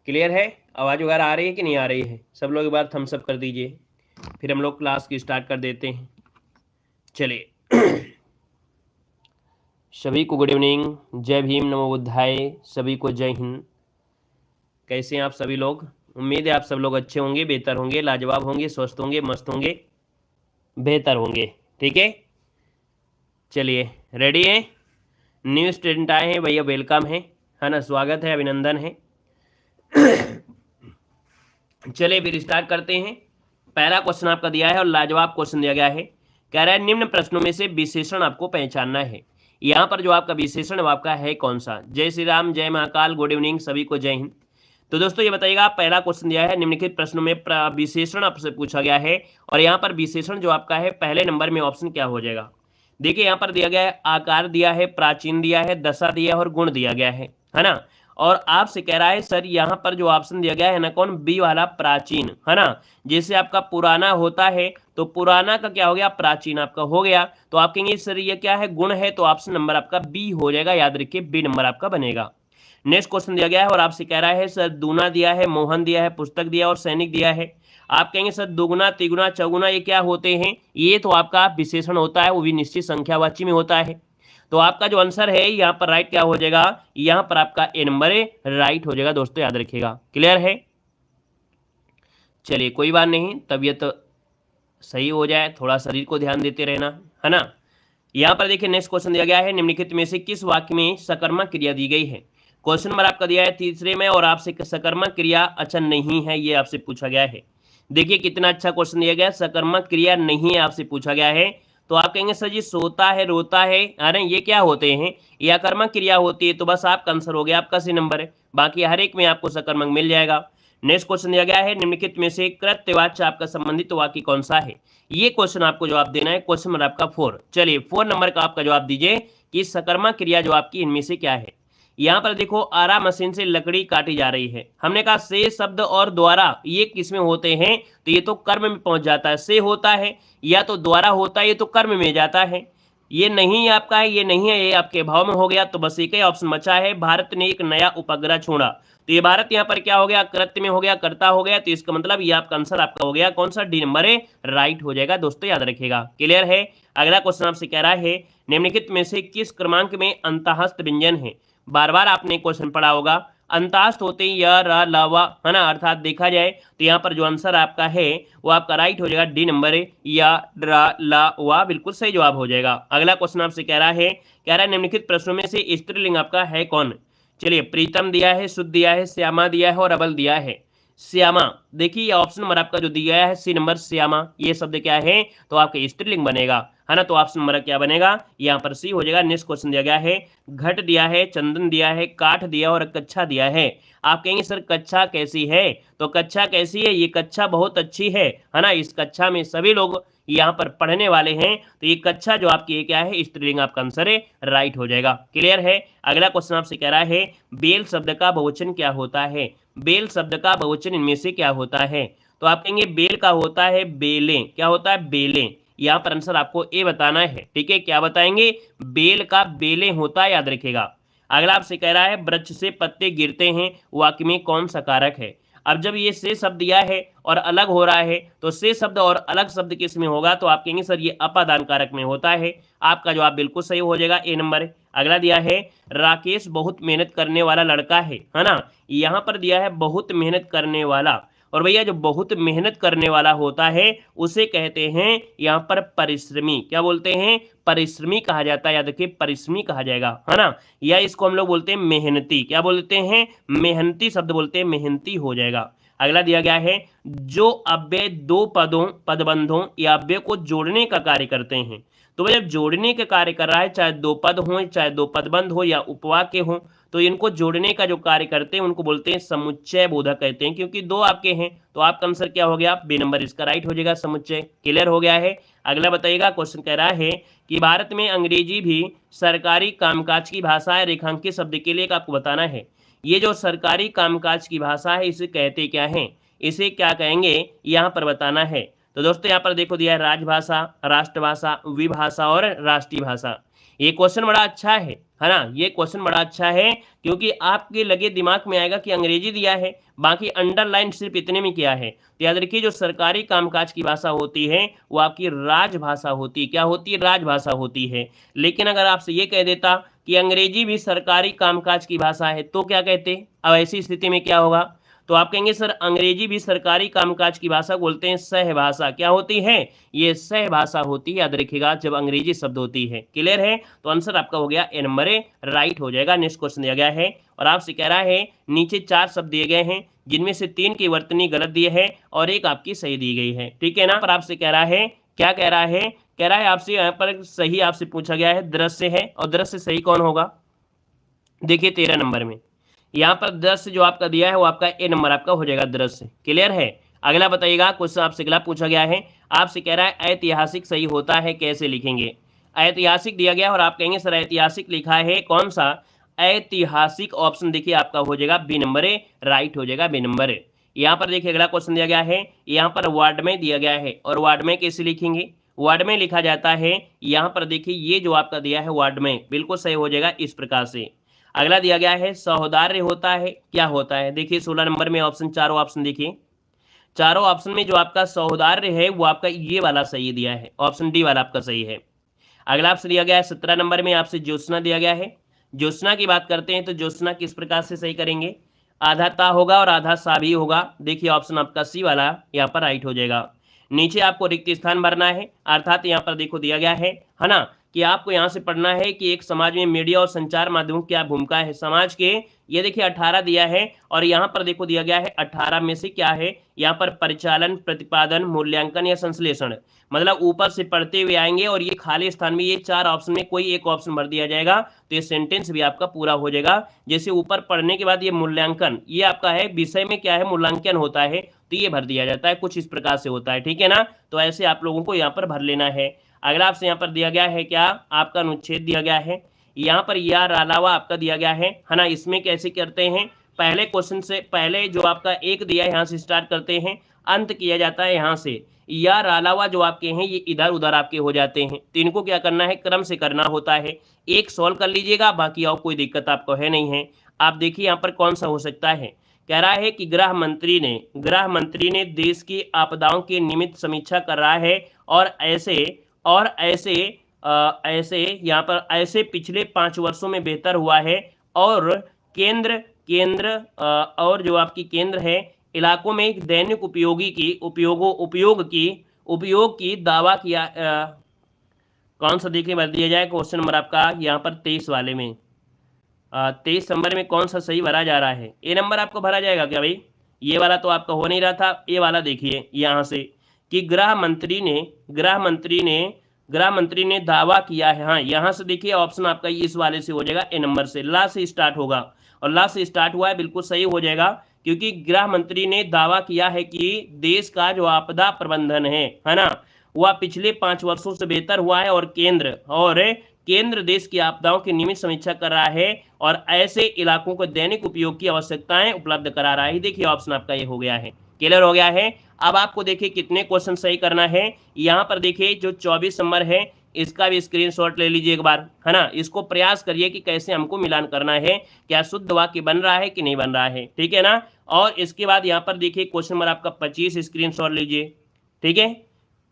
Clear है? आवाज़ वगैरह आ रही है कि नहीं आ रही है? सब लोग एक बार थम्स अप कर दीजिए, फिर हम लोग क्लास की स्टार्ट कर देते हैं। चलिए सभी को गुड इवनिंग, जय भीम, नमो बुद्धाय, सभी को जय हिंद। कैसे हैं आप सभी लोग? उम्मीद है आप सब लोग अच्छे होंगे, बेहतर होंगे, लाजवाब होंगे, स्वस्थ होंगे, मस्त होंगे, बेहतर होंगे। ठीक है, चलिए रेडी हैं? न्यू स्टूडेंट आए हैं भैया, वेलकम है ना, स्वागत है, अभिनंदन है। चलिए फिर स्टार्ट करते हैं। पहला क्वेश्चन आपका दिया है और लाजवाब क्वेश्चन दिया गया है। कह रहा है निम्न प्रश्नों में से विशेषण आपको पहचानना है। यहाँ पर जो आपका विशेषण है वो आपका है कौन सा? जय श्री राम, जय महाकाल, गुड इवनिंग, सभी को जय हिंद। तो दोस्तों ये बताइएगा, पहला क्वेश्चन दिया है निम्नलिखित प्रश्नों में विशेषण आपसे पूछा गया है, और यहाँ पर विशेषण जो आपका है पहले नंबर में ऑप्शन क्या हो जाएगा? देखिए यहाँ पर दिया गया है आकार दिया है, प्राचीन दिया है, दशा दिया है और गुण दिया गया है ना। और आपसे कह रहा है सर यहाँ पर जो ऑप्शन दिया गया है ना, कौन? बी वाला, प्राचीन, है ना। जैसे आपका पुराना होता है तो पुराना का क्या हो गया? प्राचीन आपका हो गया। तो आप कहेंगे सर ये क्या है? गुण है, तो ऑप्शन नंबर आपका बी हो जाएगा, याद रखिए बी नंबर आपका बनेगा। नेक्स्ट क्वेश्चन दिया गया है और आपसे कह रहा है सर दूना दिया है, मोहन दिया है, पुस्तक दिया और सैनिक दिया है। आप कहेंगे सर दुगुना, तिगुना, चौगुना ये क्या होते हैं? ये तो आपका विशेषण होता है, वो भी निश्चित संख्यावाची में होता है। तो आपका जो आंसर है यहाँ पर राइट क्या हो जाएगा? यहाँ पर आपका ए नंबर राइट हो जाएगा दोस्तों, याद रखिएगा। क्लियर है? चलिए कोई बात नहीं, तबीयत सही हो जाए, थोड़ा शरीर को ध्यान देते रहना, है ना। यहाँ पर देखिए नेक्स्ट क्वेश्चन दिया गया है निम्नलिखित में से किस वाक्य में सकर्मक क्रिया दी गई है? क्वेश्चन नंबर आपका दिया है तीसरे में, और आपसे सकर्मक क्रिया अच्छा नहीं है ये आपसे पूछा गया है। देखिए कितना अच्छा क्वेश्चन दिया गया, सकर्मक क्रिया नहीं है आपसे पूछा गया है। तो आप कहेंगे सर जी सोता है, रोता है, अरे ये क्या होते हैं? ये अकर्मक क्रिया होती है, तो बस आपका आंसर हो गया, आपका सी नंबर है। बाकी हर एक में आपको सकर्मक मिल जाएगा। नेक्स्ट क्वेश्चन दिया गया है निम्नलिखित में से कृत्यवाच्य आपका संबंधित वाक्य कौन सा है? ये क्वेश्चन आपको जवाब देना है, क्वेश्चन नंबर आपका 4। चलिए 4 नंबर का आपका जवाब दीजिए कि सकर्मक क्रिया जो आपकी इनमें से क्या है। यहाँ पर देखो आरा मशीन से लकड़ी काटी जा रही है, हमने कहा से शब्द और द्वारा ये किसमें होते हैं? तो ये तो कर्म में पहुंच जाता है, से होता है या तो द्वारा होता है, ये तो कर्म में जाता है। ये नहीं आपका है, ये नहीं है, ये आपके भाव में हो गया। तो बस एक ही ऑप्शन बचा है, भारत ने एक नया उपग्रह छोड़ा। तो ये भारत यहाँ पर क्या हो गया? कृत्य में हो गया, कर्ता हो गया। तो इसका मतलब ये आपका आंसर आपका हो गया कौन सा? डी नंबर है राइट हो जाएगा दोस्तों, याद रखिएगा। क्लियर है? अगला क्वेश्चन आपसे कह रहा है निम्नलिखित में से किस क्रमांक में अंतःस्थ व्यंजन है? बार बार आपने क्वेश्चन पढ़ा होगा, अंतःस्थ होते हैं य, र, ल, व, है ना। अर्थात देखा जाए तो यहाँ पर जो आंसर आपका है वो आपका राइट हो जाएगा, डी नंबर है या, र, ल, व, बिल्कुल सही जवाब हो जाएगा। अगला क्वेश्चन आपसे कह रहा है निम्नलिखित प्रश्नों में से स्त्रीलिंग आपका है कौन? चलिए प्रीतम दिया है, शुद्ध दिया है, श्यामा दिया है और अबल दिया है। श्यामा, देखिए ऑप्शन नंबर आपका जो दिया है सी नंबर श्यामा, ये शब्द क्या है? तो आपका स्त्रीलिंग बनेगा, है ना। तो ऑप्शन नंबर क्या बनेगा? यहाँ पर सी हो जाएगा। नेक्स्ट क्वेश्चन दिया गया है घट दिया है, चंदन दिया है, काठ दिया और कच्छा दिया है। आप कहेंगे सर कच्छा कैसी है? तो कच्छा कैसी है? ये कच्छा बहुत अच्छी है ना। इस कच्छा में सभी लोग यहाँ पर पढ़ने वाले हैं, तो ये कच्छा जो आपकी क्या है? स्त्रीलिंग, आपका आंसर है राइट हो जाएगा। क्लियर है? अगला क्वेश्चन आपसे कह रहा है बेल शब्द का बहुवचन क्या होता है? बेल शब्द का बहुवचन इनमें से क्या होता है? तो आप कहेंगे बेल का होता है बेलें। क्या होता है? बेलें। यहाँ पर आंसर आपको ए बताना है, ठीक है। क्या बताएंगे? बेल का बेलें होता है, याद रखिएगा। अगला आपसे कह रहा है वृक्ष से पत्ते गिरते हैं, वाक्य में कौन सा कारक है? अब जब ये से शब्द दिया है और अलग हो रहा है, तो से शब्द और अलग शब्द किस में होगा? तो आप कहेंगे सर ये अपादान कारक में होता है। आपका जवाब बिल्कुल सही हो जाएगा, ए नंबर। अगला दिया है राकेश बहुत मेहनत करने वाला लड़का है ना। यहाँ पर दिया है बहुत मेहनत करने वाला, और भैया जो बहुत मेहनत करने वाला होता है उसे कहते हैं यहाँ पर परिश्रमी। क्या बोलते हैं? परिश्रमी कहा जाता है, याद रखिए परिश्रमी कहा जाएगा, है ना। या इसको हम लोग बोलते हैं मेहनती। क्या बोलते हैं? मेहनती शब्द बोलते हैं, मेहनती हो जाएगा। अगला दिया गया है जो अव्यय दो पदबंधों या अव्यय को जोड़ने का कार्य करते हैं। तो भाई जब जोड़ने का कार्य कर रहा है, चाहे दो पद हो, चाहे दो पदबंध हो या उपवाक्य हो, तो इनको जोड़ने का जो कार्य करते हैं उनको बोलते हैं समुच्चय बोधक कहते हैं, क्योंकि दो आपके हैं। तो आपका आंसर क्या हो गया? बी नंबर इसका राइट हो जाएगा, समुच्चय। क्लियर हो गया है? अगला बताइएगा, क्वेश्चन कह रहा है कि भारत में अंग्रेजी भी सरकारी कामकाज की भाषा है, रेखांकित शब्द के लिए आपको बताना है। ये जो सरकारी कामकाज की भाषा है इसे कहते क्या है? इसे क्या कहेंगे? यहाँ पर बताना है। तो दोस्तों यहाँ पर देखो दिया है राजभाषा, राष्ट्रभाषा, विभाषा और राष्ट्रीय भाषा। ये क्वेश्चन बड़ा अच्छा है ना, ये क्वेश्चन बड़ा अच्छा है क्योंकि आपके लगे दिमाग में आएगा कि अंग्रेजी दिया है, बाकी अंडरलाइन सिर्फ इतने में किया है। तो याद रखिए जो सरकारी कामकाज की भाषा होती है वो आपकी राजभाषा होती है। क्या होती है? राजभाषा होती है। लेकिन अगर आपसे ये कह देता कि अंग्रेजी भी सरकारी कामकाज की भाषा है तो क्या कहते? अब ऐसी स्थिति में क्या होगा? तो आप कहेंगे सर अंग्रेजी भी सरकारी कामकाज की भाषा बोलते हैं, सहभाषा। क्या होती है? ये सहभाषा होती है, याद रखिएगा जब अंग्रेजी शब्द होती है। क्लियर है? तो आंसर आपका हो गया ए नंबर ए, राइट हो जाएगा। नेक्स्ट क्वेश्चन दिया गया है और आपसे कह रहा है नीचे 4 शब्द दिए गए हैं जिनमें से 3 की वर्तनी गलत दी है और एक आपकी सही दी गई है। ठीक है ना? पर आपसे कह रहा है, क्या कह रहा है? कह रहा है आपसे यहाँ पर सही आपसे पूछा गया है दृश्य है, और दृश्य सही कौन होगा? देखिए 13 नंबर में यहाँ पर दृश्य जो आपका दिया है वो आपका ए नंबर आपका हो जाएगा दृश्य। क्लियर है? अगला बताइएगा, क्वेश्चन आपसे अगला पूछा गया है, आपसे कह रहा है ऐतिहासिक सही होता है, कैसे लिखेंगे? ऐतिहासिक दिया गया और आप कहेंगे सर ऐतिहासिक लिखा है कौन सा? ऐतिहासिक ऑप्शन देखिए आपका हो जाएगा बी नंबर ए, राइट हो जाएगा बी नंबर ए। यहाँ पर देखिए अगला क्वेश्चन दिया गया है, यहाँ पर वार्ड में दिया गया है और वार्ड में कैसे लिखेंगे? वार्ड में लिखा जाता है, यहाँ पर देखिए ये जो आपका दिया है वार्ड में, बिल्कुल सही हो जाएगा इस प्रकार से। अगला दिया गया है सौहार्द होता है, क्या होता है? देखिए 16 नंबर में ऑप्शन, चारों ऑप्शन देखिए, चारों ऑप्शन में जो आपका सौहार्द है वो आपका ये वाला सही दिया है, ऑप्शन डी वाला आपका सही है। अगला आपसे दिया गया है 17 नंबर में आपसे ज्योत्सना दिया गया है। ज्योत्सना की बात करते हैं तो ज्योत्सना किस प्रकार से सही करेंगे? आधा ता होगा और आधा सा भी होगा। देखिए ऑप्शन आपका सी वाला यहाँ पर राइट हो जाएगा। नीचे आपको रिक्त स्थान भरना है, अर्थात यहाँ पर देखो दिया गया है ना, कि आपको यहाँ से पढ़ना है कि एक समाज में मीडिया और संचार माध्यमों की क्या भूमिका है समाज के। ये देखिए 18 दिया है और यहाँ पर देखो दिया गया है 18 में से क्या है? यहाँ पर परिचालन, प्रतिपादन, मूल्यांकन या संश्लेषण। मतलब ऊपर से पढ़ते हुए आएंगे और ये खाली स्थान में ये 4 ऑप्शन में कोई एक ऑप्शन भर दिया जाएगा तो ये सेंटेंस भी आपका पूरा हो जाएगा। जैसे ऊपर पढ़ने के बाद ये मूल्यांकन, ये आपका है विषय में क्या है? मूल्यांकन होता है तो ये भर दिया जाता है, कुछ इस प्रकार से होता है। ठीक है ना? तो ऐसे आप लोगों को यहाँ पर भर लेना है। अगला आपसे यहाँ पर दिया गया है क्या? आपका अनुच्छेद दिया गया है, यहाँ पर यार अलावा आपका दिया गया है ना। इसमें कैसे करते हैं? पहले क्वेश्चन से पहले जो आपका एक दिया है यहाँ से स्टार्ट करते हैं, अंत किया जाता है यहाँ से। यार अलावा जो आपके हैं ये इधर उधर आपके हो जाते हैं, तो इनको क्या करना है? क्रम से करना होता है। एक सॉल्व कर लीजिएगा, बाकी और कोई दिक्कत आपको है नहीं है। आप देखिए यहाँ पर कौन सा हो सकता है। कह रहा है कि गृह मंत्री ने देश की आपदाओं की नियमित समीक्षा कर रहा है और ऐसे यहाँ पर ऐसे पिछले 5 वर्षों में बेहतर हुआ है और और जो आपकी केंद्र है इलाकों में एक दैनिक उपयोग की दावा किया। कौन सा देखिए भर दिया जाए क्वेश्चन नंबर आपका यहाँ पर 23 वाले में, 23 नंबर में कौन सा सही भरा जा रहा है? ए नंबर आपको भरा जाएगा क्या भाई? ये वाला तो आपका हो नहीं रहा था, ये वाला देखिए यहाँ से कि गृह मंत्री ने दावा किया है। हाँ यहाँ से देखिए ऑप्शन आपका इस वाले से हो जाएगा, ए नंबर से, ला से स्टार्ट होगा और ला से स्टार्ट हुआ है, बिल्कुल सही हो जाएगा क्योंकि गृह मंत्री ने दावा किया है कि देश का जो आपदा प्रबंधन है ना, वह पिछले 5 वर्षों से बेहतर हुआ है और केंद्र देश की आपदाओं की नियमित समीक्षा कर रहा है और ऐसे इलाकों को दैनिक उपयोग की आवश्यकताएं उपलब्ध करा रहा है। देखिए ऑप्शन आपका ये हो गया है, क्लियर हो गया है। अब आपको देखिए कितने क्वेश्चन सही करना है। यहाँ पर देखिए जो 24 नंबर है इसका भी स्क्रीनशॉट ले लीजिए एक बार, है ना। इसको प्रयास करिए कि कैसे हमको मिलान करना है, क्या शुद्ध वाक्य बन रहा है कि नहीं बन रहा है, ठीक है ना। और इसके बाद यहाँ पर देखिए क्वेश्चन नंबर आपका 25 स्क्रीनशॉट लीजिए, ठीक है।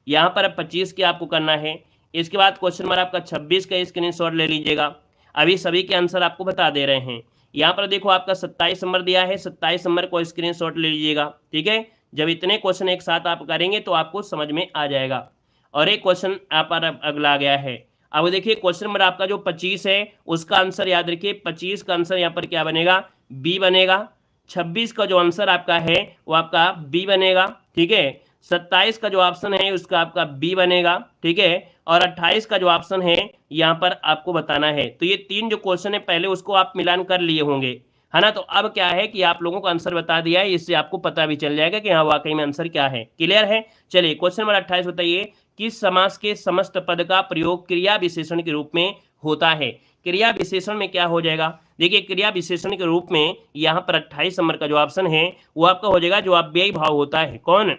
यहाँ पर 25 की आपको करना है। इसके बाद क्वेश्चन नंबर आपका 26 का स्क्रीनशॉट ले लीजिएगा। अभी सभी के आंसर आपको बता दे रहे हैं। यहाँ पर देखो आपका 27 नंबर दिया है, 27 नंबर को स्क्रीनशॉट ले लीजिएगा, ठीक है। जब इतने क्वेश्चन एक साथ आप करेंगे तो आपको समझ में आ जाएगा। और एक क्वेश्चन आप अगला आ गया है। अब देखिए क्वेश्चन नंबर आपका जो 25 है उसका आंसर याद रखिए, 25 का आंसर यहाँ पर क्या बनेगा, बी बनेगा। 26 का जो आंसर आपका है वो आपका बी बनेगा, ठीक है। 27 का जो ऑप्शन है उसका आपका बी बनेगा, ठीक है। और 28 का जो ऑप्शन है यहाँ पर आपको बताना है। तो ये 3 जो क्वेश्चन है पहले उसको आप मिलान कर लिए होंगे, है ना। तो अब क्या है कि आप लोगों को आंसर बता दिया है, इससे आपको पता भी चल जाएगा कि हाँ वाकई में आंसर क्या है। क्लियर है। चलिए क्वेश्चन नंबर 28 बताइए, किस समास के समस्त पद का प्रयोग क्रिया विशेषण के रूप में होता है। क्रिया विशेषण में क्या हो जाएगा, देखिए क्रिया विशेषण के रूप में यहाँ पर 28 नंबर का जो ऑप्शन है वो आपका हो जाएगा जो अव्ययी भाव होता है। कौन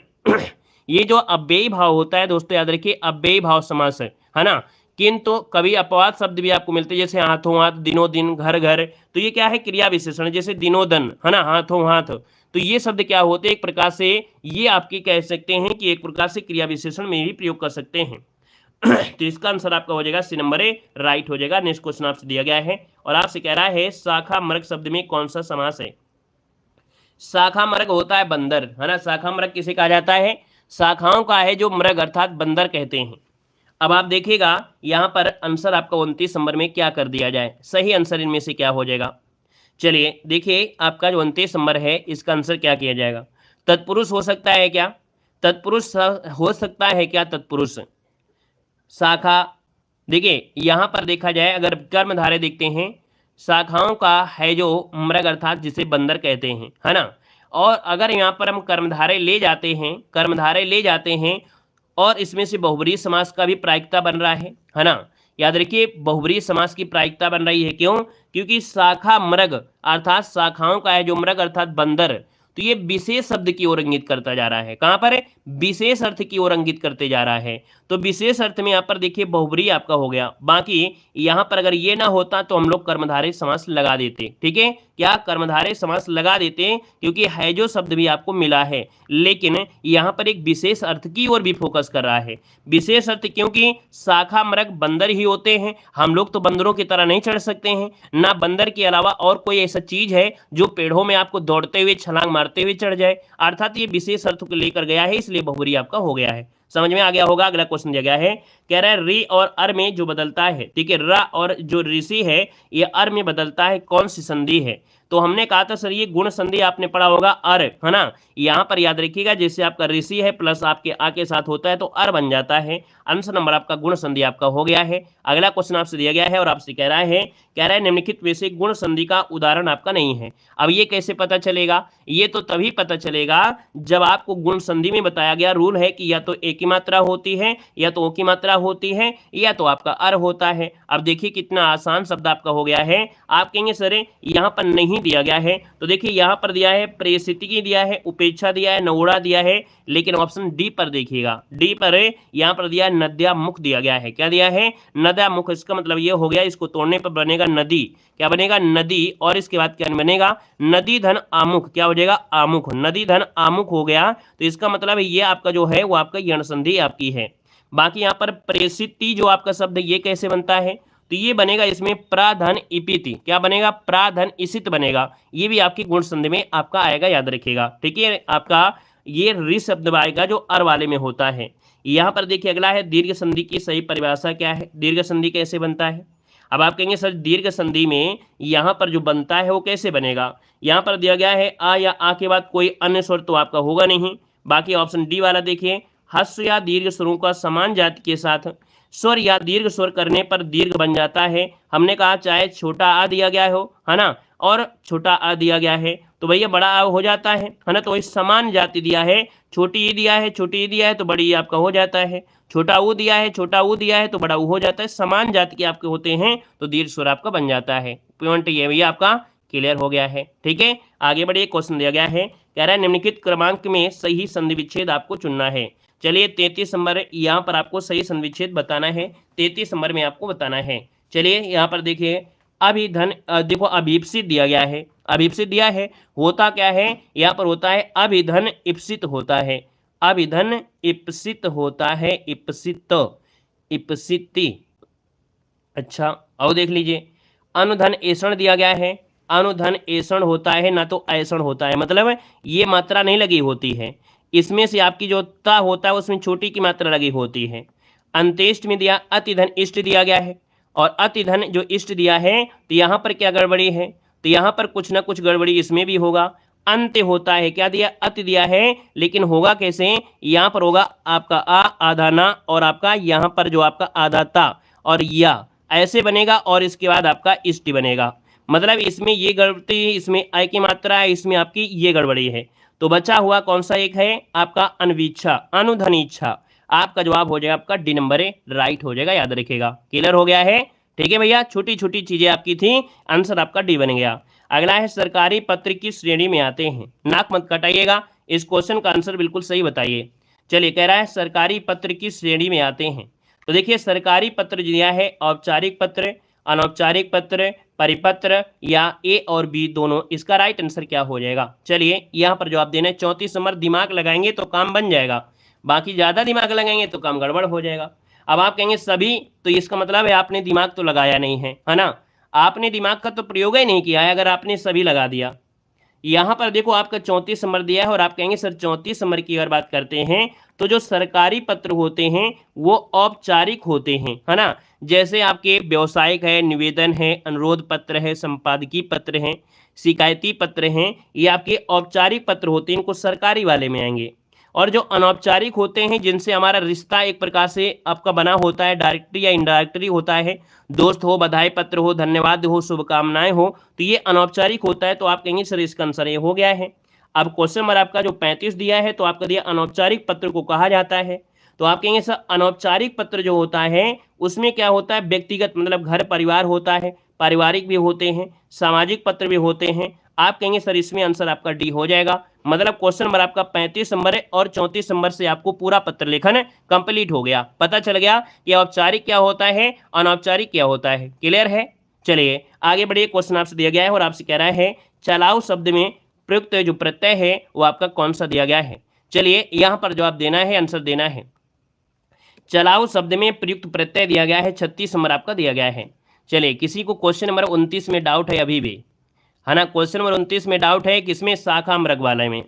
ये जो अव्ययी भाव होता है दोस्तों याद रखिए, अव्ययी भाव समास है ना। किंतु कभी अपवाद शब्द भी आपको मिलते हैं, जैसे हाथों हाथ, दिनों दिन, घर घर, तो ये क्या है, क्रिया विशेषण, जैसे दिनों दिन, है ना, हाथों हाथ, तो ये शब्द क्या होते हैं, एक प्रकार से ये आपकी कह सकते हैं कि एक प्रकार से क्रिया विशेषण में भी प्रयोग कर सकते हैं। तो इसका आंसर आपका हो जाएगा सी नंबर ए, राइट हो जाएगा। नेक्स्ट क्वेश्चन आपसे दिया गया है और आपसे कह रहा है शाखा मर्ग शब्द में कौन सा समास है। शाखा मर्ग होता है बंदर, है ना, शाखा मर्ग किसे कहा जाता है, शाखाओं का है जो मर्ग अर्थात बंदर कहते हैं। अब आप देखिएगा यहाँ पर आंसर आपका 29 नंबर में क्या कर दिया जाए, सही आंसर इनमें से क्या हो जाएगा। चलिए देखिए आपका जो 29 नंबर है इसका आंसर क्या किया जाएगा, तत्पुरुष हो सकता है क्या, तत्पुरुष हो सकता है क्या, तत्पुरुष शाखा। देखिए यहाँ पर देखा जाए अगर कर्मधारय देखते हैं, शाखाओं का है जो मृग अर्थात जिसे बंदर कहते हैं, है ना, और अगर यहाँ पर हम कर्मधारय ले जाते हैं, कर्मधारय ले जाते हैं और इसमें से बहुब्रीहि समास का भी प्रायिकता बन रहा है ना, याद रखिए बहुब्रीहि समास की प्रायिकता बन रही है, क्यों, क्योंकि शाखा मृग अर्थात शाखाओं का है जो मृग अर्थात बंदर, तो ये विशेष शब्द की ओर इंगित करता जा रहा है, कहाँ पर है, विशेष अर्थ की ओर इंगित करते जा रहा है। तो विशेष अर्थ में यहाँ पर देखिए बहुब्रीहि आपका हो गया, बाकी यहाँ पर अगर ये ना होता तो हम लोग कर्मधारय समास लगा देते, ठीक है, क्या कर्मधारय समास लगा देते, क्योंकि है जो शब्द भी आपको मिला है, लेकिन यहाँ पर एक विशेष अर्थ की ओर भी फोकस कर रहा है। विशेष अर्थ क्योंकि शाखा मृग बंदर ही होते हैं, हम लोग तो बंदरों की तरह नहीं चढ़ सकते हैं, ना बंदर के अलावा और कोई ऐसा चीज है जो पेड़ों में आपको दौड़ते हुए छलांग मारते हुए चढ़ जाए, अर्थात ये विशेष अर्थ को लेकर गया है, इसलिए बहुब्रीहि आपका हो गया है। समझ में आ गया होगा। अगला क्वेश्चन दिया गया है, कह रहा है री और अर में जो बदलता है, ठीक है, र और जो ऋषि है ये अर में बदलता है, कौन सी संधि है। तो हमने कहा था सर ये गुण संधि आपने पढ़ा होगा अर, है ना, यहाँ पर याद रखिएगा जैसे आपका ऋषि है प्लस आपके आ के साथ होता है तो अर बन जाता है। आंसर नंबर आपका गुण संधि आपका हो गया है। अगला क्वेश्चन आपसे दिया गया है और आपसे कह रहा है निम्नलिखित में से गुण संधि का उदाहरण आपका नहीं है। अब ये कैसे पता चलेगा, ये तो तभी पता चलेगा जब आपको गुण संधि में बताया गया रूल है कि या तो एक की मात्रा होती है या तो ओ की मात्रा होती है या तो आपका अर होता है। अब देखिए कितना आसान शब्द आपका हो गया है। आप कहेंगे सर यहाँ पर नहीं दिया गया है, तो देखिए यहाँ पर दिया है प्रेषितकी दिया है, उपेक्षा दिया है, नवोड़ा दिया है, लेकिन ऑप्शन डी पर देखिएगा, डी पर यहाँ पर दिया है नद्यामुख दिया गया है। क्या दिया है, नद्यामुख। इसका मतलब ये हो गया इसको तोड़ने पर बनेगा नदी, क्या बनेगा, नदी, और इसके बाद क्या बनेगा, नदी धन आमुख, क्या हो जाएगा, आमुख, नदी धन आमुख हो गया। तो इसका मतलब ये आपका जो है वो आपका यण संधि आपकी है। बाकी यहाँ पर प्रेषिति जो आपका शब्द ये कैसे बनता है, तो ये बनेगा इसमें प्राधन इपिति, क्या बनेगा, प्राधन इसित बनेगा, ये भी आपकी गुण संधि में आपका आएगा, याद रखिएगा, ठीक है। आपका ये रि शब्द आएगा जो अर वाले में होता है। यहाँ पर देखिए अगला है दीर्घ संधि की सही परिभाषा क्या है, दीर्घ संधि कैसे बनता है। अब आप कहेंगे सर दीर्घ संधि में यहाँ पर जो बनता है वो कैसे बनेगा, यहाँ पर दिया गया है आ या आ के बाद कोई अन्य स्वर तो आपका होगा नहीं। बाकी ऑप्शन डी वाला देखिए, ह्रस्व या दीर्घ स्वरों का समान जाति के साथ स्वर या दीर्घ स्वर करने पर दीर्घ बन जाता है। हमने कहा चाहे छोटा आ दिया गया हो, है ना, और छोटा आ दिया गया है तो भैया बड़ा आ हो जाता है ना, तो इस समान जाति दिया है, छोटी ई दिया है, छोटी ई दिया है तो बड़ी ई आपका हो जाता है, छोटा ऊ दिया है, छोटा ऊ दिया है तो बड़ा ऊ हो जाता है, समान जाति के आपके होते हैं तो दीर्घ स्वर आपका बन जाता है। पॉइंट ये भैया आपका क्लियर हो गया है, ठीक है। आगे बढ़िए, क्वेश्चन दिया गया है, कह रहा है निम्नलिखित क्रमांक में सही संधि विच्छेद आपको चुनना है। चलिए 33 नंबर यहाँ पर आपको सही संधि विच्छेद बताना है, 33 नंबर में आपको बताना है। चलिए यहाँ पर देखिए अभिधन, देखो अभीप्सित दिया गया है, अभीप्सित दिया है, होता क्या है यहाँ पर होता है अभिधन इप्सित होता है, अभिधन इप्सित होता है, इप्सित, इप्सिति। अच्छा और देख लीजिए अनुधन ऐसण दिया गया है, अनुधन ऐसण होता है ना तो ऐसण होता है, मतलब ये मात्रा नहीं लगी होती है, इसमें से आपकी जो ता होता है उसमें छोटी की मात्रा लगी होती है। अंत्येष्ट में दिया अतिधन इष्ट दिया गया है, और अतिधन जो इष्ट दिया है तो यहाँ पर क्या गड़बड़ी है, तो यहाँ पर कुछ ना कुछ गड़बड़ी इसमें भी होगा। अंत्य होता है, क्या दिया, अति दिया है, लेकिन होगा कैसे, यहाँ पर होगा आपका आ आधा ना और आपका यहाँ पर जो आपका आधा ता और या ऐसे बनेगा, और इसके बाद आपका इष्टि बनेगा, मतलब इसमें ये गड़बड़ी, इसमें आई की मात्रा है, इसमें आपकी ये गड़बड़ी है। तो बचा हुआ कौन सा एक है आपका अनवीच्छा, अनुधनीच्छा। आपका जवाब हो जाएगा आपका डी नंबर है, राइट हो जाएगा, याद रखिएगा। क्लियर हो गया है, ठीक है भैया, छोटी छोटी चीजें आपकी थी, आंसर आपका डी बन गया। अगला है सरकारी पत्र की श्रेणी में आते हैं, नाक मत कटाइएगा, इस क्वेश्चन का आंसर बिल्कुल सही बताइए। चलिए कह रहा है सरकारी पत्र की श्रेणी में आते हैं, तो देखिए सरकारी पत्र दिया है औपचारिक पत्र, अनौपचारिक पत्र, परिपत्र या ए और बी दोनों। इसका राइट आंसर क्या हो जाएगा? चलिए यहाँ पर जवाब देना है 34 नंबर। दिमाग लगाएंगे तो काम बन जाएगा, बाकी ज़्यादा दिमाग लगाएंगे तो काम गड़बड़ हो जाएगा। अब आप कहेंगे सभी, तो इसका मतलब है आपने दिमाग तो लगाया नहीं है ना, आपने दिमाग का तो प्रयोग ही नहीं किया है अगर आपने सभी लगा दिया। यहाँ पर देखो आपका 34 नंबर दिया है और आप कहेंगे सर 34 नंबर की अगर बात करते हैं तो जो सरकारी पत्र होते हैं वो औपचारिक होते हैं, है ना। जैसे आपके व्यावसायिक है, निवेदन है, अनुरोध पत्र है, संपादकीय पत्र हैं, शिकायती पत्र हैं, ये आपके औपचारिक पत्र होते हैं, इनको सरकारी वाले में आएंगे। और जो अनौपचारिक होते हैं जिनसे हमारा रिश्ता एक प्रकार से आपका बना होता है, डायरेक्टरी या इनडायरेक्टरी होता है, दोस्त हो, बधाई पत्र हो, धन्यवाद हो, शुभकामनाएं हो, तो ये अनौपचारिक होता है। तो आप कहेंगे सर इसका आंसर ये हो गया है। अब क्वेश्चन नंबर आपका जो 35 दिया है तो आपका दिया अनौपचारिक पत्र को कहा जाता है। तो आप कहेंगे सर अनौपचारिक पत्र जो होता है उसमें क्या होता है, व्यक्तिगत मतलब घर परिवार होता है, पारिवारिक भी होते हैं, सामाजिक पत्र भी होते हैं। आप कहेंगे सर इसमें आंसर आपका डी हो जाएगा। मतलब क्वेश्चन नंबर आपका 35 नंबर है और 34 नंबर से आपको पूरा पत्र लेखन कंप्लीट हो गया। पता चल गया कि औपचारिक क्या होता है, अनौपचारिक क्या होता है। क्लियर है? चलिए आगे बढ़िए। क्वेश्चन आपसे दिया गया है और आपसे कह रहा है चलाओ शब्द में प्रयुक्त जो प्रत्यय है वो आपका कौन सा दिया गया है। चलिए यहाँ पर जवाब देना है, आंसर देना है। चलाओ शब्द में प्रयुक्त प्रत्यय दिया गया है, 36 नंबर आपका दिया गया है। चलिए किसी को क्वेश्चन नंबर 29 में डाउट है अभी भी, है ना। क्वेश्चन नंबर 29 में डाउट है किसमें, शाखा मृग वाले में।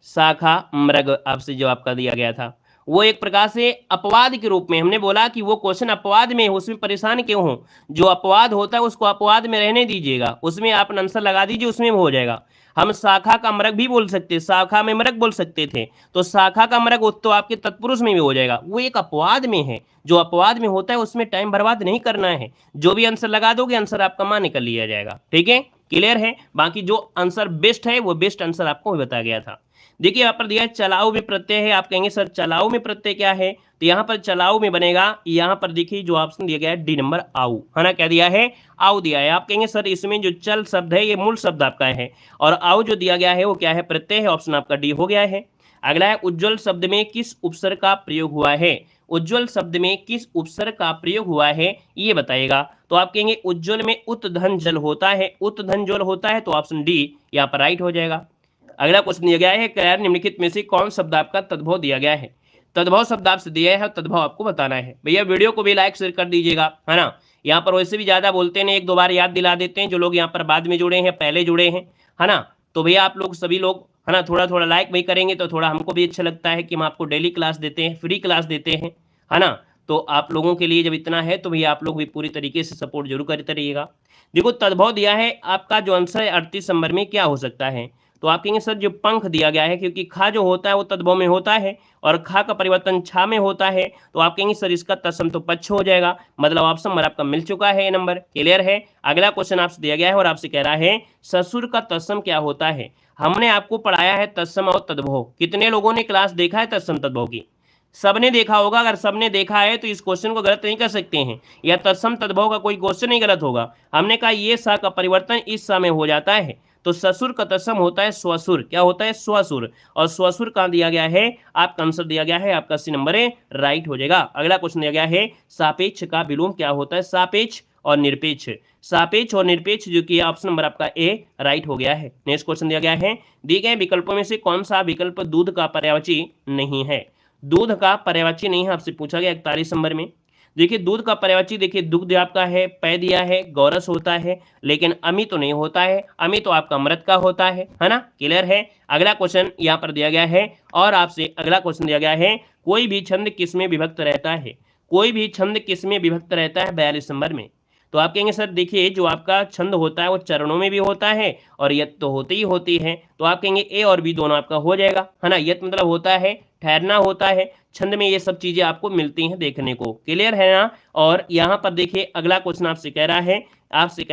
शाखा मृग आपसे जो आपका दिया गया था वो एक प्रकार से अपवाद के रूप में, हमने बोला कि वो क्वेश्चन अपवाद में है, उसमें परेशान क्यों हो। जो अपवाद होता है उसको अपवाद में रहने दीजिएगा, उसमें आप आंसर लगा दीजिए, उसमें हो जाएगा। हम शाखा का मृग भी बोल सकते, शाखा में मृग बोल सकते थे, तो शाखा का मृग तो आपके तत्पुरुष में भी हो जाएगा। वो एक अपवाद में है, जो अपवाद में होता है उसमें टाइम बर्बाद नहीं करना है, जो भी आंसर लगा दोगे आंसर आपका मान निकल लिया जाएगा। ठीक है, क्लियर है। बाकी जो आंसर बेस्ट है वो बेस्ट आंसर आपको बताया गया था। देखिए यहाँ पर दिया है चलाओ में प्रत्यय है। आप कहेंगे सर चलाओ में प्रत्यय क्या है, तो यहाँ पर चलाओ में बनेगा, यहाँ पर देखिए जो ऑप्शन दिया गया है डी नंबर आओ, है ना। क्या दिया है, आओ दिया है। आप कहेंगे सर इसमें जो चल शब्द है ये मूल शब्द आपका है और आओ जो दिया गया है वो क्या है, प्रत्यय है। ऑप्शन आपका डी हो गया है। अगला है उज्ज्वल शब्द में किस उपसर्ग का प्रयोग हुआ है। उज्ज्वल शब्द में किस उपसर्ग का प्रयोग हुआ है ये बताइएगा। तो आप कहेंगे उज्ज्वल में उत धन जल होता है, उत धन जल होता है, तो ऑप्शन डी यहाँ पर राइट हो जाएगा। अगला क्वेश्चन दिया गया है क्या निम्नलिखित में से कौन शब्द आपका तद्भव दिया गया है। तद्भव शब्द आपसे दिया है, तद्भव आपको बताना है। भैया वीडियो को भी लाइक शेयर कर दीजिएगा, है ना। यहाँ पर वैसे भी ज्यादा बोलते हैं, एक दो बार याद दिला देते हैं जो लोग यहाँ पर बाद में जुड़े हैं, पहले जुड़े हैं, है ना। तो भैया आप लोग सभी लोग, है ना, थोड़ा थोड़ा लाइक भी करेंगे तो थोड़ा हमको भी अच्छा लगता है कि हम आपको डेली क्लास देते हैं, फ्री क्लास देते हैं, है ना। तो आप लोगों के लिए जब इतना है तो भैया आप लोग भी पूरी तरीके से सपोर्ट जरूर करते रहिएगा। देखो तद्भव दिया है, आपका जो आंसर है 38 नंबर में क्या हो सकता है। तो आप कहेंगे सर जो पंख दिया गया है, क्योंकि खा जो होता है वो तद्भव में होता है और खा का परिवर्तन छा में होता है, तो आप कहेंगे सर इसका तत्सम तो पच्छ हो जाएगा। मतलब ऑप्शन नंबर आपका मिल चुका है, ये नंबर क्लियर है। अगला क्वेश्चन आपसे दिया गया है और आपसे कह रहा है ससुर का तत्सम क्या होता है। हमने आपको पढ़ाया है तत्सम और तद्भव। कितने लोगों ने क्लास देखा है तत्सम तद्भव की? सबने देखा होगा। अगर सबने देखा है तो इस क्वेश्चन को गलत नहीं कर सकते हैं, या तत्सम तद्भव का कोई क्वेश्चन नहीं गलत होगा। हमने कहा ये सा का परिवर्तन इस सा में हो जाता है, तो ससुर का तत्सम होता है स्वसुर। क्या होता है, स्वसुर। और स्वसुर कहाँ दिया गया है, आपका आंसर दिया गया है आपका सी नंबर है, राइट हो जाएगा। अगला क्वेश्चन दिया गया है सापेक्ष का विलोम क्या होता है। सापेक्ष और निरपेक्ष, सापेक्ष और निरपेक्ष जो कि ऑप्शन नंबर आपका ए राइट हो गया है। नेक्स्ट क्वेश्चन दिया गया है दिए गए विकल्पों में से कौन सा विकल्प दूध का पर्यायवाची नहीं है। दूध का पर्यायवाची नहीं है, आपसे पूछा गया 41 नंबर में। देखिए दूध का पर्यायवाची, देखिए दुग्ध आपका है, पै दिया है, गौरस होता है, लेकिन अमी तो नहीं होता है। अमी तो आपका अमृत का होता है ना। क्लियर है। अगला क्वेश्चन यहाँ पर दिया गया है और आपसे अगला क्वेश्चन दिया गया है कोई भी छंद किस में विभक्त रहता है। कोई भी छंद किस में विभक्त रहता है 42 नंबर में। तो आप कहेंगे सर देखिए जो आपका छंद होता है वो चरणों में भी होता है और यत तो होती ही होती है। तो आप कहेंगे ए और बी दोनों आपका हो जाएगा, है ना। यत मतलब होता है ठहरना होता है, छंद में ये सब चीजें आपको मिलती हैं देखने को। क्लियर है ना। और यहाँ पर देखिए अगला क्वेश्चन आपसे कह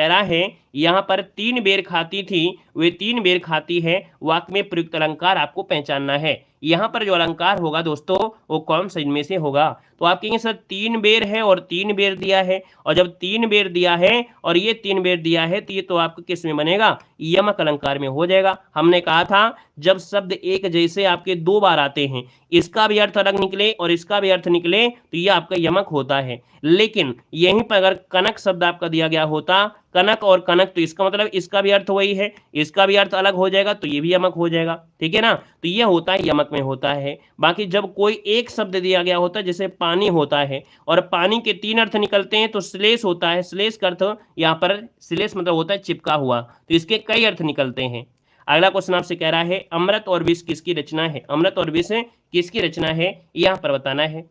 रहा है यहाँ पर 3 बेर खाती थी वे 3 बेर खाती है, वाक्य में प्रयुक्त अलंकार आपको पहचानना है। यहाँ पर जो अलंकार होगा दोस्तों वो कौन सा इनमें से होगा। तो आप कहेंगे सर 3 बेर है और 3 बेर दिया है, और जब 3 बेर दिया है और ये 3 बेर दिया है तो ये तो आपको किस में बनेगा, यमक अलंकार में हो जाएगा। हमने कहा था जब शब्द एक जैसे आपके 2 बार आते हैं इसका भी अर्थ अलग निकले और इसका भी अर्थ निकले तो ये आपका यमक होता है। लेकिन यहीं पर अगर कनक शब्द आपका दिया गया होता, कनक और कनक, तो इसका मतलब इसका भी अर्थ वही है, इसका भी अर्थ अलग हो जाएगा तो ये भी यमक हो जाएगा, ठीक है ना। तो ये होता है यमक में होता है। बाकी जब कोई एक शब्द दिया गया होता है, जैसे पानी होता है और पानी के 3 अर्थ निकलते हैं, तो श्लेष होता है, श्लेष का अर्थ यहाँ पर श्लेष मतलब होता है चिपका हुआ, तो इसके कई अर्थ निकलते हैं। अगला क्वेश्चन आपसे कह रहा है अमृत और विष किसकी रचना है, अमृत और विष किसकी रचना है, यहाँ पर बताना है।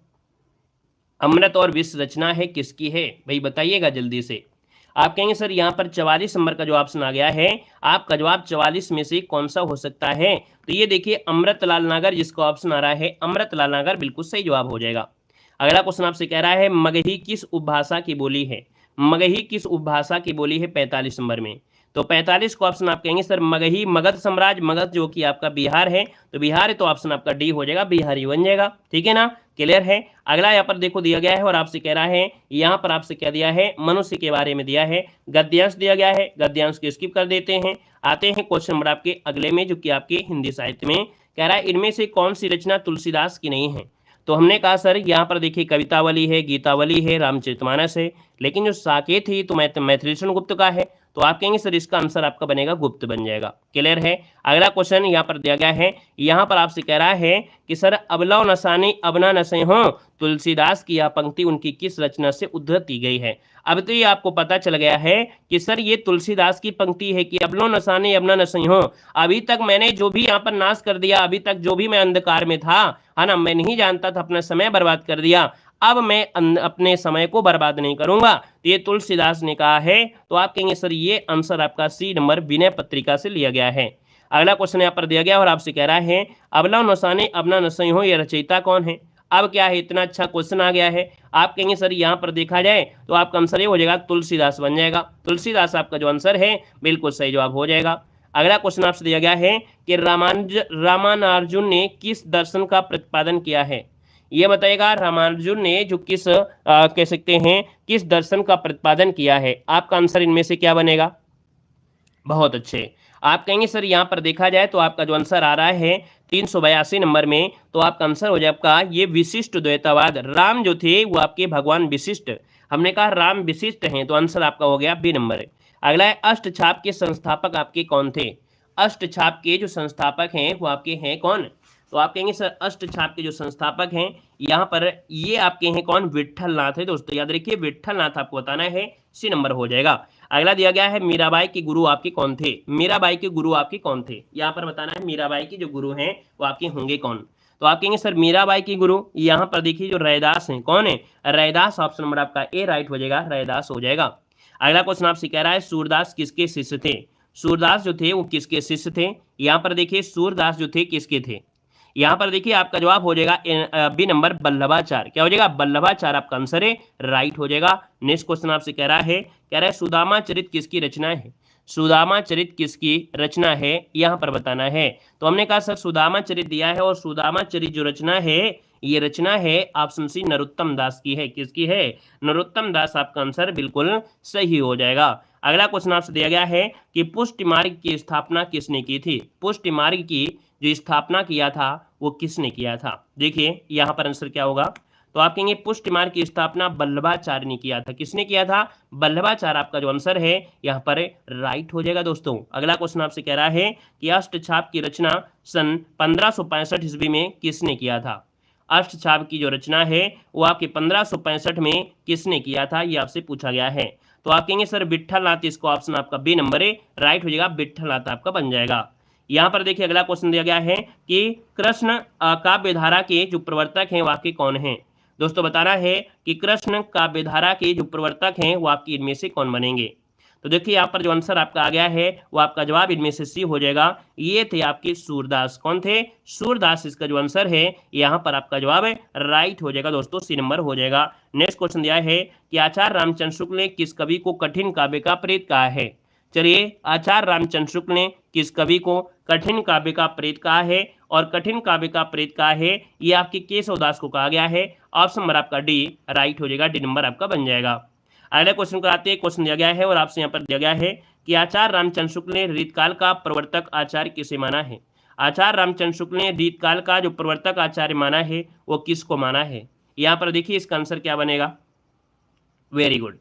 अमृत और विष रचना है किसकी है, भाई बताइएगा जल्दी से। आप कहेंगे सर यहाँ पर 44 नंबर का जो ऑप्शन आ गया है, आपका जवाब 44 में से कौन सा हो सकता है, तो ये देखिए अमृतलाल नागर, जिसका ऑप्शन आ रहा है अमृतलाल नागर, बिल्कुल सही जवाब हो जाएगा। अगला क्वेश्चन आपसे कह रहा है मगही किस उपभाषा की बोली है, मगही किस उपभाषा की बोली है 45 नंबर में। तो 45 को ऑप्शन आप कहेंगे सर मगही, मगध साम्राज्य, मगध जो कि आपका बिहार है, तो बिहार है तो ऑप्शन आपका डी हो जाएगा, बिहारी बन जाएगा, ठीक है ना, क्लियर है। अगला यहाँ पर देखो दिया गया है और आपसे कह रहा है, यहाँ पर आपसे क्या दिया है, मनुष्य के बारे में दिया है, गद्यांश दिया गया है, गद्यांश को स्किप कर देते हैं। आते हैं क्वेश्चन नंबर आपके अगले में, जो कि आपके हिंदी साहित्य में कह रहा है इनमें से कौन सी रचना तुलसीदास की नहीं है। तो हमने कहा सर यहाँ पर देखिए कवितावली है, गीतावली है, रामचरितमानस है, लेकिन जो साकेत है तो मैथिलीशरण गुप्त का है, तो आप कहेंगे सर इसका आंसर आपका बनेगा गुप्त बन जाएगा, क्लियर है। अगला क्वेश्चन यहाँ पर दिया गया है, यहाँ पर आपसे कह रहा है कि सर अबलव नसाने अबना नसे हो, तुलसीदास की यह पंक्ति उनकी किस रचना से उद्धृत की गई है। अब तो ये आपको पता चल गया है कि सर ये तुलसीदास की पंक्ति है कि अबलो नसाने अबना नसे हो, अभी तक मैंने जो भी यहाँ पर नाश कर दिया, अभी तक जो भी मैं अंधकार में था, है ना, मैं नहीं जानता था, अपना समय बर्बाद कर दिया, अब मैं अपने समय को बर्बाद नहीं करूंगा, तो ये तुलसीदास ने कहा है। तो आप कहेंगे सर ये आंसर आपका सी नंबर विनय पत्रिका से लिया गया है। अगला क्वेश्चन यहाँ पर दिया गया और आपसे कह रहा है अबलव नसाने अबना नसई हो, ये रचयिता कौन है। अब क्या है, इतना अच्छा क्वेश्चन आ गया है, आप कहेंगे सर यहाँ पर देखा जाए तो आपका आंसर ये हो जाएगा तुलसीदास बन जाएगा, तुलसीदास आपका जो आंसर है बिल्कुल सही जवाब हो जाएगा। अगला क्वेश्चन आपसे दिया गया है कि रामानुजन ने किस दर्शन का प्रतिपादन किया है, ये बताएगा रामानुजन ने जो किस कह सकते हैं किस दर्शन का प्रतिपादन किया है, आपका आंसर इनमें से क्या बनेगा। बहुत अच्छे, आप कहेंगे सर यहाँ पर देखा जाए तो आपका जो आंसर आ रहा है 382 नंबर में, तो आपका आंसर हो जाए आपका ये विशिष्ट द्वैतवाद। राम जो थे वो आपके भगवान विशिष्ट, हमने कहा राम विशिष्ट हैं, तो आंसर आपका हो गया बी नंबर। अगला है अष्टछाप के संस्थापक आपके कौन थे, अष्टछाप के जो संस्थापक हैं वो आपके हैं कौन, तो आप कहेंगे सर अष्टछाप के जो संस्थापक हैं यहाँ पर ये आपके हैं कौन, विट्ठल नाथ है दोस्तों, याद रखिए विट्ठल नाथ आपको बताना है, सी नंबर हो जाएगा। अगला दिया गया है मीराबाई के गुरु आपके कौन थे, मीराबाई के गुरु आपके कौन थे, यहाँ पर बताना है मीराबाई के जो गुरु हैं वो आपके होंगे कौन। तो आप कहेंगे सर मीराबाई के गुरु, यहाँ पर देखिए जो रैदास हैं, कौन है, रैदास, ऑप्शन नंबर आपका ए राइट हो जाएगा, रैदास हो जाएगा। अगला क्वेश्चन आपसे कह रहा है सूरदास किसके शिष्य थे, सूरदास जो थे वो किसके शिष्य थे, यहाँ पर देखिए सूरदास जो थे किसके थे, यहाँ पर देखिए आपका जवाब हो जाएगा बी नंबर बल्लभाचार्य, क्या हो जाएगा, बल्लभाचार्य आपका आंसर है, राइट हो जाएगा। नेक्स्ट क्वेश्चन आपसे कह रहा है सुदामा चरित किसकी रचना है, सुदामा चरित किसकी रचना है, यहाँ पर बताना है। तो हमने कहा सर सुदामा चरित दिया है और सुदामा चरित जो रचना है ये रचना है ऑप्शन सी नरोत्तम दास की है, किसकी है, नरोत्तम दास, आपका आंसर बिल्कुल सही हो जाएगा। अगला क्वेश्चन आपसे दिया गया है कि पुष्टि मार्ग की स्थापना किसने की थी, पुष्टि मार्ग की जो स्थापना किया था वो किसने किया था, देखिए यहाँ पर आंसर क्या होगा, तो आप कहेंगे पुष्टि मार्ग की स्थापना वल्लभाचार्य ने किया था, किसने किया था, वल्लभाचार्य, आपका जो आंसर है यहाँ पर राइट हो जाएगा दोस्तों। अगला क्वेश्चन आपसे कह रहा है कि अष्टछाप की रचना सन 1565 ईस्वी में किसने किया था, अष्टछाप की जो रचना है वो आपके 1565 में किसने किया था, ये आपसे पूछा गया है। तो आप कहेंगे सर विट्ठल नाथ, इसको ऑप्शन आपका बी नंबर है, राइट हो जाएगा, विट्ठल नाथ आपका बन जाएगा। यहाँ पर देखिए अगला क्वेश्चन दिया गया है कि कृष्ण काव्यधारा के जो प्रवर्तक हैं वाकई कौन हैं, दोस्तों बताना है कि कृष्ण काव्यधारा के जो प्रवर्तक हैं वो आपकी इनमें से कौन बनेंगे। तो देखिए यहाँ पर जो आंसर आपका आ गया है वो आपका जवाब इनमें से सी हो जाएगा, ये थे आपके सूरदास, कौन थे, सूरदास, इसका जो आंसर है यहाँ पर आपका जवाब है राइट हो जाएगा दोस्तों, सी नंबर हो जाएगा। नेक्स्ट क्वेश्चन दिया है कि आचार्य रामचंद्र शुक्ल ने किस कवि को कठिन काव्य का प्रेत कहा है। चलिए, आचार्य रामचंद्र शुक्ल ने किस कवि को कठिन काव्य का प्रेत कहा है, और कठिन काव्य का प्रेत कहा है ये आपके केशवदास को कहा गया है, ऑप्शन नंबर आपका डी राइट हो जाएगा, डी नंबर आपका बन जाएगा। अगले क्वेश्चन को आते हैं, क्वेश्चन दिया गया है और आपसे यहाँ पर दिया गया है कि आचार्य रामचंद्र शुक्ल ने रीतकाल का प्रवर्तक आचार्य किसे माना है। आचार्य रामचंद्र शुक्ल ने रीतकाल का जो प्रवर्तक आचार्य माना है वो किसको माना है? यहाँ पर देखिए इसका आंसर क्या बनेगा? Very good.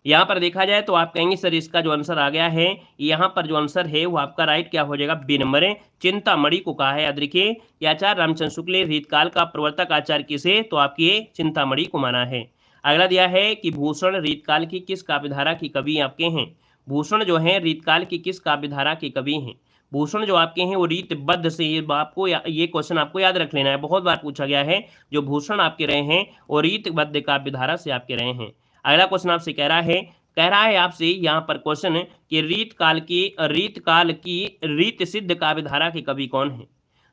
यहाँ पर देखा जाए तो आप कहेंगे सर इसका जो आंसर आ गया है, यहाँ पर जो आंसर है वो आपका राइट क्या हो जाएगा? बी नंबर है, चिंतामणि को कहा है। याद रखिए, आचार्य रामचंद्र शुक्ल रीतकाल का प्रवर्तक आचार्य किसे? तो आपकी चिंतामणि को माना है। अगला दिया है कि भूषण रीतकाल की किस काव्यधारा की कवि आपके हैं? भूषण जो है रीतकाल की किस काव्यधारा के कवि हैं? भूषण जो आपके हैं वो रीतबद्ध से, ये क्वेश्चन आपको याद रख लेना है, बहुत बार पूछा गया है। जो भूषण आपके रहे हैं वो रीतबद्ध काव्यधारा से आपके रहे हैं। अगला क्वेश्चन आपसे कह रहा है आपसे यहाँ पर क्वेश्चन कि रीतकाल की रीत सिद्ध काव्यधारा के कवि कौन है?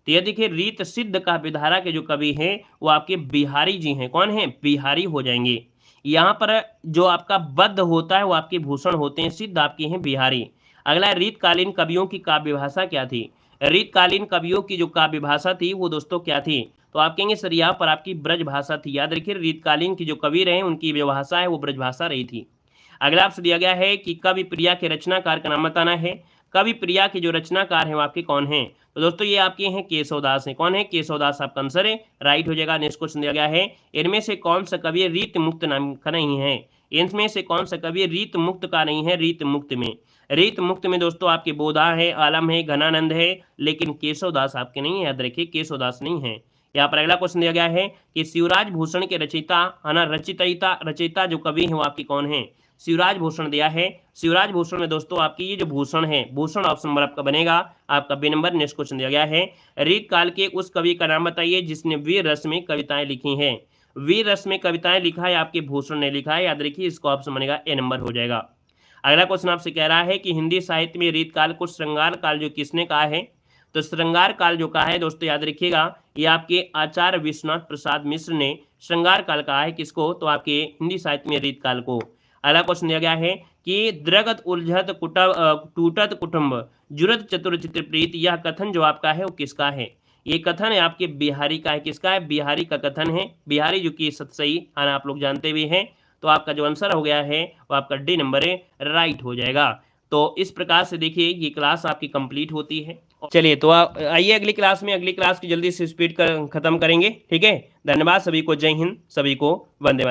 तो ये देखिए रीत सिद्ध काव्यधारा के जो कवि हैं वो आपके बिहारी जी हैं। कौन है? बिहारी हो जाएंगे। यहाँ पर जो आपका बद्ध होता है वो आपके भूषण होते हैं, सिद्ध आपके हैं बिहारी। अगला रीतकालीन कवियों की काव्य भाषा क्या थी? रीतकालीन कवियों की जो काव्य भाषा थी वो दोस्तों क्या थी? तो आप कहेंगे सर यहाँ पर आपकी ब्रज भाषा थी। याद रखिए रीतकालीन की जो कवि रहे उनकी जो भाषा है वो ब्रज भाषा रही थी। अगला आपसे दिया गया है कि कवि प्रिया के रचनाकार का नाम बताना है। कवि प्रिया के जो रचनाकार हैं वो आपके कौन हैं? तो दोस्तों ये आपके हैं केशवदास हैं। कौन है? केशवदास आपका आंसर है, राइट हो जाएगा। नेक्स्ट क्वेश्चन दिया गया है, इनमें से कौन सा कवि रीत मुक्त नाम का नहीं है? इनमें से कौन सा कवि रीत मुक्त का नहीं है? रीत मुक्त में दोस्तों आपके बोधा है, आलम है, घनानंद है, लेकिन केशवदास आपके नहीं है। याद रखिए केशवदास नहीं है। यहाँ पर अगला क्वेश्चन दिया गया है कि शिवराज भूषण के रचयिता है ना, रचयिता जो कवि हैं वो आपके कौन है? शिवराज भूषण दिया है। शिवराज भूषण में दोस्तों आपकी ये जो भूषण है, भूषण ऑप्शन नंबर आपका बनेगा आपका बी नंबर। नेक्स्ट क्वेश्चन दिया गया है, रीतकाल के उस कवि का नाम बताइए जिसने वीर रस में कविताएं लिखी हैं। वीर रस में कविताएं लिखा है आपके भूषण ने लिखा है। याद रखिए इसका ऑप्शन बनेगा ए नंबर हो जाएगा। अगला क्वेश्चन आपसे कह रहा है कि हिंदी साहित्य में रीतकाल को श्रृंगार काल जो किसने कहा है? तो श्रृंगार काल जो कहा है दोस्तों याद रखिएगा ये आपके आचार्य विश्वनाथ प्रसाद मिश्र ने श्रृंगार काल कहा है। किसको? तो आपके हिंदी साहित्य में रीतकाल को। अगला क्वेश्चन दिया गया है कि द्रगत उलझत टूटत कुटुंब जुरत चतुर चित्रप्रीत, यह कथन जो आपका है वो किसका है? ये कथन है आपके बिहारी का है। किसका है? बिहारी का कथन है। बिहारी जो कि सतसई आप लोग जानते भी हैं। तो आपका जो आंसर हो गया है वो आपका डी नंबर है, राइट हो जाएगा। तो इस प्रकार से देखिए ये क्लास आपकी कंप्लीट होती है। चलिए तो आइए अगली क्लास की जल्दी से स्पीड खत्म करेंगे। ठीक है, धन्यवाद सभी को, जय हिंद, सभी को वंदे मातरम।